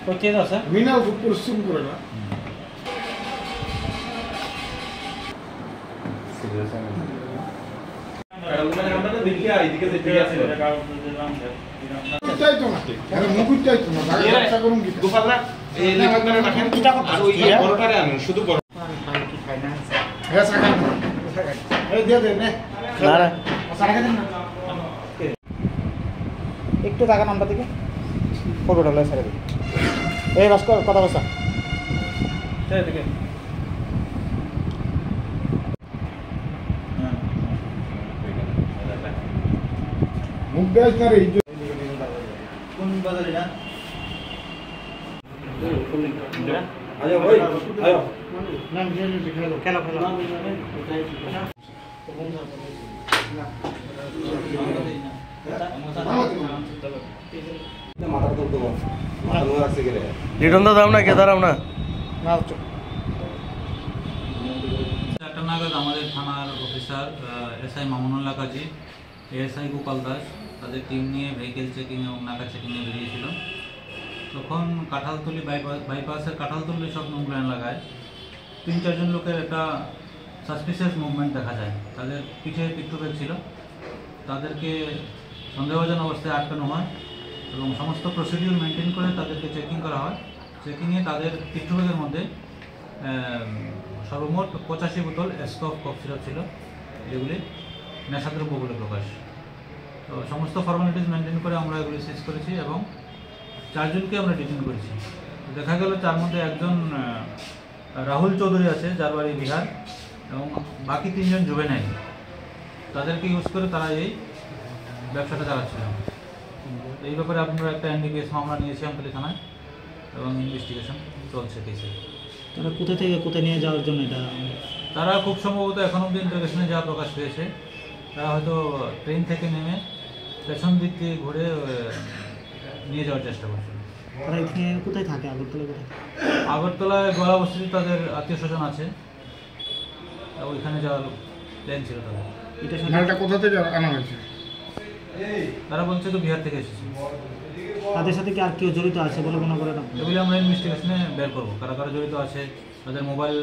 প্রত্যেক আছে মিনাও খুব পরিশ্রম করে না একটু টাকা নাম্বার থেকে ফটোটা ছেড়ে দিই এই ভাস্কর কথা বসা ছেড়ে দিকে মুখ দেশ না রে কোন বাজারে না আরে ভাই আয় নাম জেনে খেলো খেলো খেলো লিটনদা দাও না কে দাঁড়াও না একটা নাগাদ আমাদের থানার অফিসার এসআই মামুনুল্লাহ কাজী এএসআই গোপাল দাস তাদের টিম নিয়ে ভেহিকেল চেকিং এবং নাকা চেকিংয়ে বেরিয়েছিল। তখন কাঁঠালতলি বাইপাসের কাঁঠালতলি সব নোংরা এলাকায় 3-4 জন লোকের একটা সাসপিসিয়াস মুভমেন্ট দেখা যায়। তাদের পিঠে পিট্টুব্যাগ ছিল, তাদেরকে সন্দেহভাজন অবস্থায় আটকানো হয় এবং সমস্ত প্রসিডিউর মেনটেন করে তাদেরকে চেকিং করা হয়। চেকিংয়ে তাদের পিট্টুব্যাগের মধ্যে সর্বমোট 85 বোতল স্টক কফ সিরাপ ছিল, যেগুলি নেশাদ্রব্য বলে প্রকাশ। তো সমস্ত ফর্মালিটিস মেনটেন করে আমরা এগুলি সিজ করেছি এবং 4 জনকে আমরা ডিটেইন করেছি। দেখা গেল তার মধ্যে একজন রাহুল চৌধুরী আছে, যার বাড়ি বিহার, এবং বাকি 3 জন জুভেনাইল। তাদেরকে ইউজ করে তারা এই ব্যবসাটা চালাচ্ছিল। এই ব্যাপারে আপনারা একটা এনডিপিএস মামলা নিয়েছি আমতলী থানায় এবং ইনভেস্টিগেশন চলছে কেসে। তারা কোথা থেকে কোথায় নিয়ে যাওয়ার জন্য এটা তারা খুব সম্ভবত এখন অব্দি ইন্টারগেশনে যা প্রকাশ পেয়েছে, তারা হয়তো ট্রেন থেকে নেমে পেছন দিক দিয়ে ঘুরে নিয়ে যাওয়ার চেষ্টা করছে। তারা এখানে কোথায় থাকে? আগরতলা কোথায়? আগরতলায় গোয়ালা বস্তিতে তাদের আত্মীয় স্বজন আছে, ওইখানে যাওয়ার প্ল্যান ছিল তাদের। মালটা কোথা থেকে আনা হয়েছে? তারা বলছে তো বিহার থেকে এসেছে। তাদের সাথে কি আর কেউ জড়িত আছে বলে মনে করেন? এগুলি আমরা ইনভেস্টিগেশনে বের করবো, কারা কারা জড়িত আছে। তাদের মোবাইল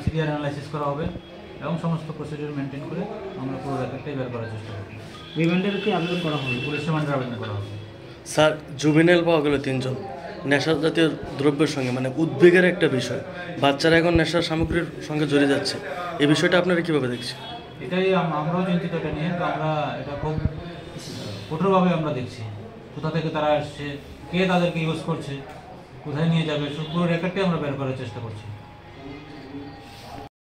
সিরিয়াল অ্যানালাইসিস করা হবে এবং সমস্ত প্রসিডিউর মেনটেন করে আমরা পুরো রেকর্ডটাই বের করার চেষ্টা করব। রিমান্ডের কি আবেদন করা হবে? পুলিশ রিমান্ডের আবেদন করা হবে। স্যার, জুবিনাইল পাওয়া গেল 3 জন নেশা জাতীয় দ্রব্যের সঙ্গে, মানে উদ্বেগের একটা বিষয়। বাচ্চারা এখন নেশার সামগ্রীর সঙ্গে জড়িয়ে যাচ্ছে, এই বিষয়টা আপনারা কীভাবে দেখছেন? এটাই আমরাও চিন্তিত এটা নিয়ে। তো আমরা এটা খুব কঠোরভাবে আমরা দেখছি কোথা থেকে তারা আসছে, কে তাদেরকে ইউজ করছে, কোথায় নিয়ে যাবে, পুরো রেকর্ডটাই আমরা বের করার চেষ্টা করছি।